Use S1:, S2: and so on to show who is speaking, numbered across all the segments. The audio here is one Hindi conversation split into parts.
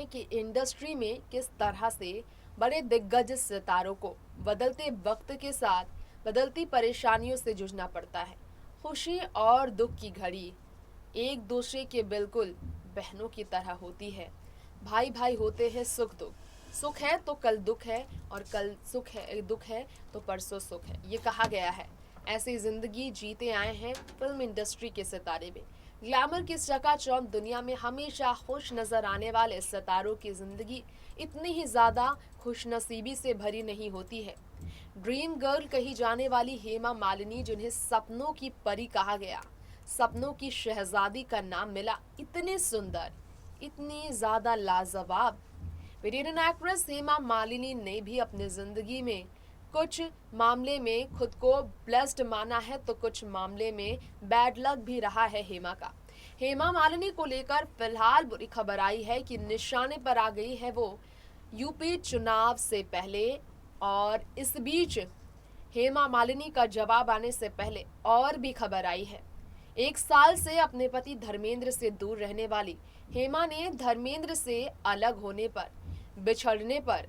S1: कि इंडस्ट्री में किस तरह से बड़े दिग्गज सितारों को बदलते वक्त के साथ बदलती परेशानियों से जूझना पड़ता है। खुशी और दुख की घड़ी एक दूसरे के बिल्कुल बहनों की तरह होती है। भाई भाई होते हैं सुख दुख। सुख है तो कल दुख है, और कल दुख है तो परसों सुख है, ये कहा गया है। ऐसी जिंदगी जीते आए हैं फिल्म इंडस्ट्री के सितारे भी। ग्लैमर की चकाचौंध दुनिया में हमेशा खुश नजर आने वाले सितारों की जिंदगी इतनी ही ज्यादा खुशनसीबी से भरी नहीं होती है। ड्रीम गर्ल कही जाने वाली हेमा मालिनी, जिन्हें सपनों की परी कहा गया, सपनों की शहजादी का नाम मिला, इतने सुंदर, इतनी ज्यादा लाजवाब वेटेरन एक्ट्रेस हेमा मालिनी ने भी अपनी जिंदगी में कुछ मामले में खुद को ब्लेस्ड माना है, तो कुछ मामले में बैड लक भी रहा है हेमा का। हेमा मालिनी को लेकर फिलहाल बुरी खबर आई है कि निशाने पर आ गई है वो यूपी चुनाव से पहले, और इस बीच हेमा मालिनी का जवाब आने से पहले और भी खबर आई है। 1 साल से अपने पति धर्मेंद्र से दूर रहने वाली हेमा ने धर्मेंद्र से अलग होने पर, बिछड़ने पर,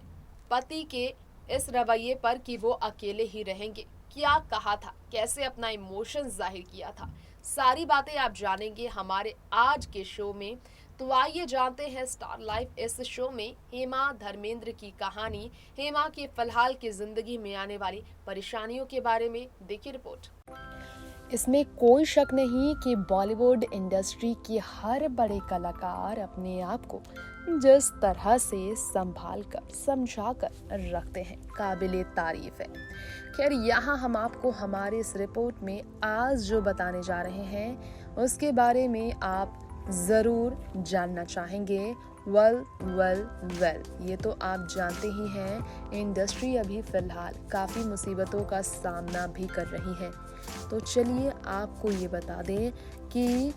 S1: पति के इस रवैये पर कि वो अकेले ही रहेंगे, क्या कहा था, कैसे अपना इमोशन जाहिर किया था, सारी बातें आप जानेंगे हमारे आज के शो में। तो आइए जानते हैं स्टार लाइफ इस शो में हेमा धर्मेंद्र की कहानी, हेमा की फिलहाल की जिंदगी में आने वाली परेशानियों के बारे में। देखिए रिपोर्ट।
S2: इसमें कोई शक नहीं कि बॉलीवुड इंडस्ट्री के हर बड़े कलाकार अपने आप को जिस तरह से संभाल कर समझा कर रखते हैं, काबिले तारीफ है। खैर, यहाँ हम आपको हमारे इस रिपोर्ट में आज जो बताने जा रहे हैं उसके बारे में आप ज़रूर जानना चाहेंगे। वेल, ये तो आप जानते ही हैं, इंडस्ट्री अभी फ़िलहाल काफ़ी मुसीबतों का सामना भी कर रही है। तो चलिए आपको ये बता दें कि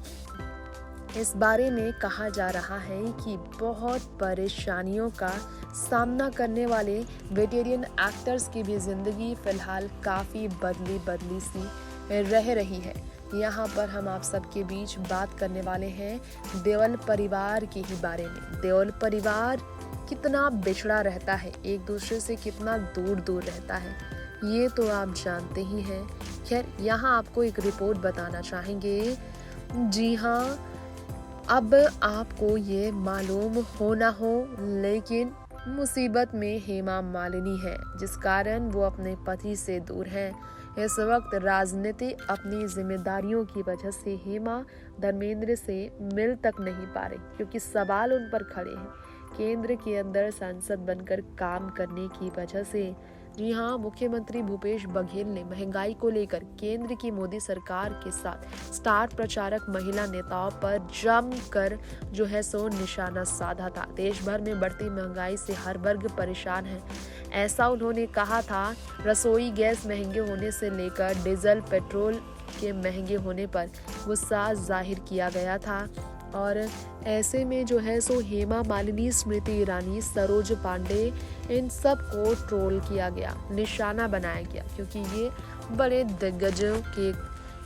S2: इस बारे में कहा जा रहा है कि बहुत परेशानियों का सामना करने वाले वेटेरियन एक्टर्स की भी ज़िंदगी फ़िलहाल काफ़ी बदली सी रह रही है। यहाँ पर हम आप सबके बीच बात करने वाले हैं देओल परिवार के ही बारे में। देओल परिवार कितना बिछड़ा रहता है, एक दूसरे से कितना दूर रहता है, ये तो आप जानते ही हैं। खैर, यहाँ आपको एक रिपोर्ट बताना चाहेंगे। जी हाँ, अब आपको ये मालूम हो ना हो, लेकिन मुसीबत में हेमा मालिनी है, जिस कारण वो अपने पति से दूर हैं। इस वक्त राजनीति अपनी जिम्मेदारियों की वजह से हेमा धर्मेंद्र से मिल तक नहीं पा रही, क्योंकि सवाल उन पर खड़े हैं केंद्र के अंदर सांसद बनकर काम करने की वजह से। जी हाँ, मुख्यमंत्री भूपेश बघेल ने महंगाई को लेकर केंद्र की मोदी सरकार के साथ स्टार प्रचारक महिला नेताओं पर जमकर जो है सो निशाना साधा था। देश भर में बढ़ती महंगाई से हर वर्ग परेशान है, ऐसा उन्होंने कहा था। रसोई गैस महंगे होने से लेकर डीजल पेट्रोल के महंगे होने पर गुस्सा जाहिर किया गया था। और ऐसे में जो है सो हेमा मालिनी, स्मृति ईरानी, सरोज पांडे, इन सब को ट्रोल किया गया, निशाना बनाया गया, क्योंकि ये बड़े दिग्गजों के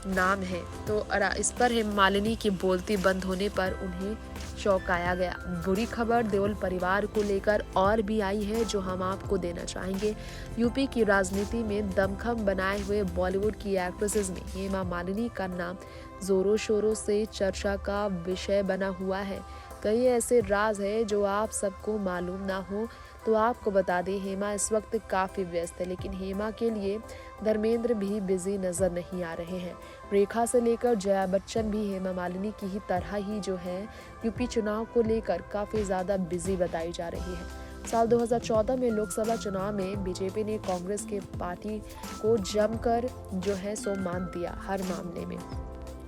S2: नाम है। तो इस पर हेमा मालिनी की बोलती बंद होने पर उन्हें चौंकाया गया। बुरी खबर देओल परिवार को लेकर और भी आई है, जो हम आपको देना चाहेंगे। यूपी की राजनीति में दमखम बनाए हुए बॉलीवुड की एक्ट्रेसेस में हेमा मालिनी का नाम जोरों शोरों से चर्चा का विषय बना हुआ है। कई ऐसे राज है जो आप सबको मालूम ना हो, तो आपको बता दें, हेमा इस वक्त काफ़ी व्यस्त है, लेकिन हेमा के लिए धर्मेंद्र भी बिजी नजर नहीं आ रहे हैं। रेखा से लेकर जया बच्चन भी हेमा मालिनी की ही तरह ही जो है यूपी चुनाव को लेकर काफ़ी ज़्यादा बिजी बताई जा रही है। साल 2014 में लोकसभा चुनाव में बीजेपी ने कांग्रेस के पार्टी को जमकर जो है सो मान दिया हर मामले में।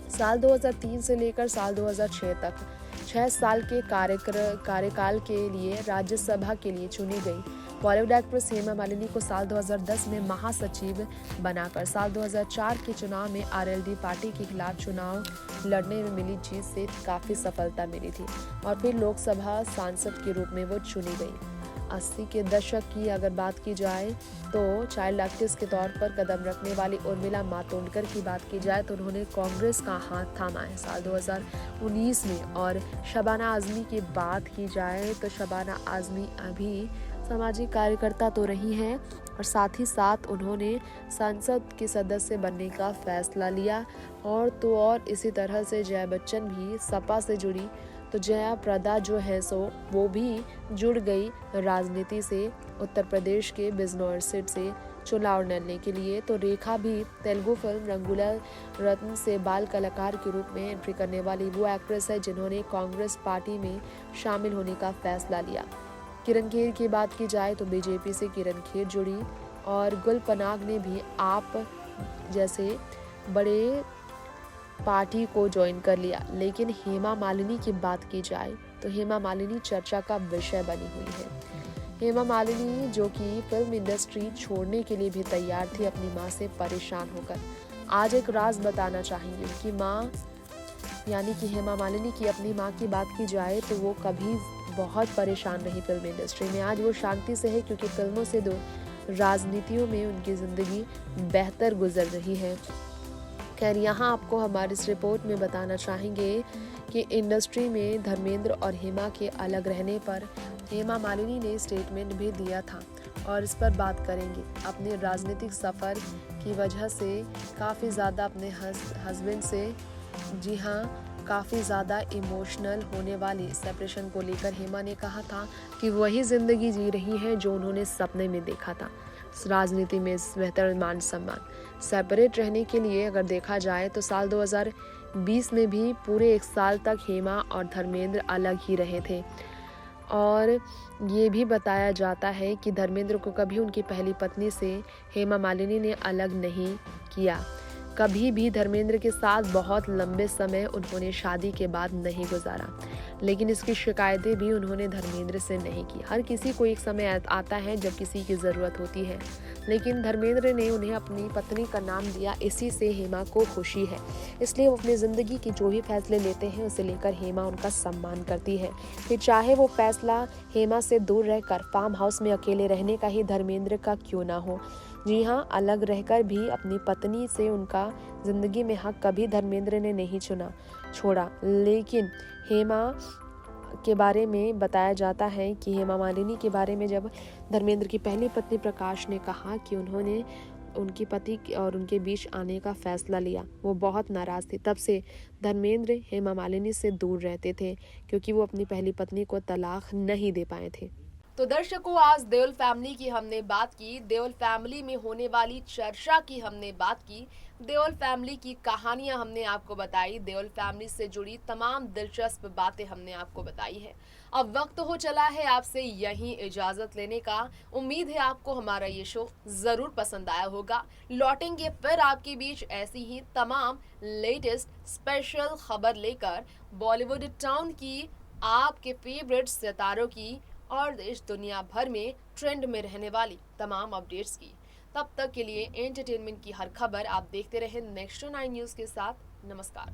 S2: साल 2003 से लेकर साल 2006 तक 6 साल के कार्यकाल के लिए राज्यसभा के लिए चुनी गई बॉलीवुड एक्ट्रेस हेमा मालिनी को साल 2010 में महासचिव बनाकर साल 2004 के चुनाव में आरएलडी पार्टी के खिलाफ चुनाव लड़ने में मिली जीत से काफ़ी सफलता मिली थी, और फिर लोकसभा सांसद के रूप में वो चुनी गई। 80 के दशक की अगर बात की जाए तो चाइल्ड आर्टिस्ट के तौर पर कदम रखने वाली उर्मिला मातोंडकर की बात की जाए तो उन्होंने कांग्रेस का हाथ थामा है साल 2019 में। और शबाना आज़मी की बात की जाए तो शबाना आज़मी अभी सामाजिक कार्यकर्ता तो रही हैं और साथ ही साथ उन्होंने संसद के सदस्य बनने का फैसला लिया। और तो और इसी तरह से जया बच्चन भी सपा से जुड़ी, तो जया प्रदा जो है सो वो भी जुड़ गई राजनीति से उत्तर प्रदेश के बिजनौर सीट से चुनाव लड़ने के लिए। तो रेखा भी तेलुगु फिल्म रंगूला रत्न से बाल कलाकार के रूप में एंट्री करने वाली वो एक्ट्रेस है जिन्होंने कांग्रेस पार्टी में शामिल होने का फैसला लिया। किरण खेर की बात की जाए तो बीजेपी से किरण खेर जुड़ी और गुल पनाग ने भी आप जैसे बड़े पार्टी को ज्वाइन कर लिया। लेकिन हेमा मालिनी की बात की जाए तो हेमा मालिनी चर्चा का विषय बनी हुई है। हेमा मालिनी जो कि फिल्म इंडस्ट्री छोड़ने के लिए भी तैयार थी अपनी मां से परेशान होकर। आज एक राज बताना चाहेंगे कि मां यानी कि हेमा मालिनी की अपनी मां की बात की जाए तो वो कभी बहुत परेशान रही फिल्म इंडस्ट्री में। आज वो शांति से है क्योंकि फिल्मों से दूर राजनीतियों में उनकी जिंदगी बेहतर गुजर रही है। खैर यहाँ आपको हमारी इस रिपोर्ट में बताना चाहेंगे कि इंडस्ट्री में धर्मेंद्र और हेमा के अलग रहने पर हेमा मालिनी ने स्टेटमेंट भी दिया था और इस पर बात करेंगे। अपने राजनीतिक सफ़र की वजह से काफ़ी ज़्यादा अपने हस्बैंड से जी हाँ काफ़ी ज़्यादा इमोशनल होने वाली सेपरेशन को लेकर हेमा ने कहा था कि वही ज़िंदगी जी रही है जो उन्होंने सपने में देखा था। राजनीति में बेहतर मान सम्मान सेपरेट रहने के लिए अगर देखा जाए तो साल 2020 में भी पूरे 1 साल तक हेमा और धर्मेंद्र अलग ही रहे थे। और ये भी बताया जाता है कि धर्मेंद्र को कभी उनकी पहली पत्नी से हेमा मालिनी ने अलग नहीं किया। कभी भी धर्मेंद्र के साथ बहुत लंबे समय उन्होंने शादी के बाद नहीं गुजारा, लेकिन इसकी शिकायतें भी उन्होंने धर्मेंद्र से नहीं की। हर किसी को एक समय आता है जब किसी की ज़रूरत होती है, लेकिन धर्मेंद्र ने उन्हें अपनी पत्नी का नाम दिया, इसी से हेमा को खुशी है। इसलिए वो अपनी ज़िंदगी की जो भी फैसले लेते हैं उसे लेकर हेमा उनका सम्मान करती है। फिर चाहे वो फैसला हेमा से दूर रहकर फार्म हाउस में अकेले रहने का ही धर्मेंद्र का क्यों ना हो। जी हाँ, अलग रहकर भी अपनी पत्नी से उनका जिंदगी में हक कभी धर्मेंद्र ने नहीं छोड़ा। लेकिन हेमा के बारे में बताया जाता है कि हेमा मालिनी के बारे में जब धर्मेंद्र की पहली पत्नी प्रकाश ने कहा कि उन्होंने उनकी पति और उनके बीच आने का फैसला लिया, वो बहुत नाराज थे। तब से धर्मेंद्र हेमा मालिनी से दूर रहते थे क्योंकि वो अपनी पहली पत्नी को तलाक नहीं दे पाए थे।
S1: तो दर्शकों, आज देओल फैमिली की हमने बात की, देओल फैमिली में होने वाली चर्चा की हमने बात की, देओल फैमिली की कहानियां हमने आपको बताई, देओल फैमिली से जुड़ी तमाम दिलचस्प बातें हमने आपको बताई है। अब वक्त हो चला है आपसे यहीं इजाजत लेने का। उम्मीद है आपको हमारा ये शो जरूर पसंद आया होगा। लौटेंगे फिर आपके बीच ऐसी ही तमाम लेटेस्ट स्पेशल खबर लेकर, बॉलीवुड टाउन की, आपके फेवरेट सितारों की और देश दुनिया भर में ट्रेंड में रहने वाली तमाम अपडेट्स की। तब तक के लिए एंटरटेनमेंट की हर खबर आप देखते रहें नेक्स्ट 9 न्यूज़ के साथ। नमस्कार।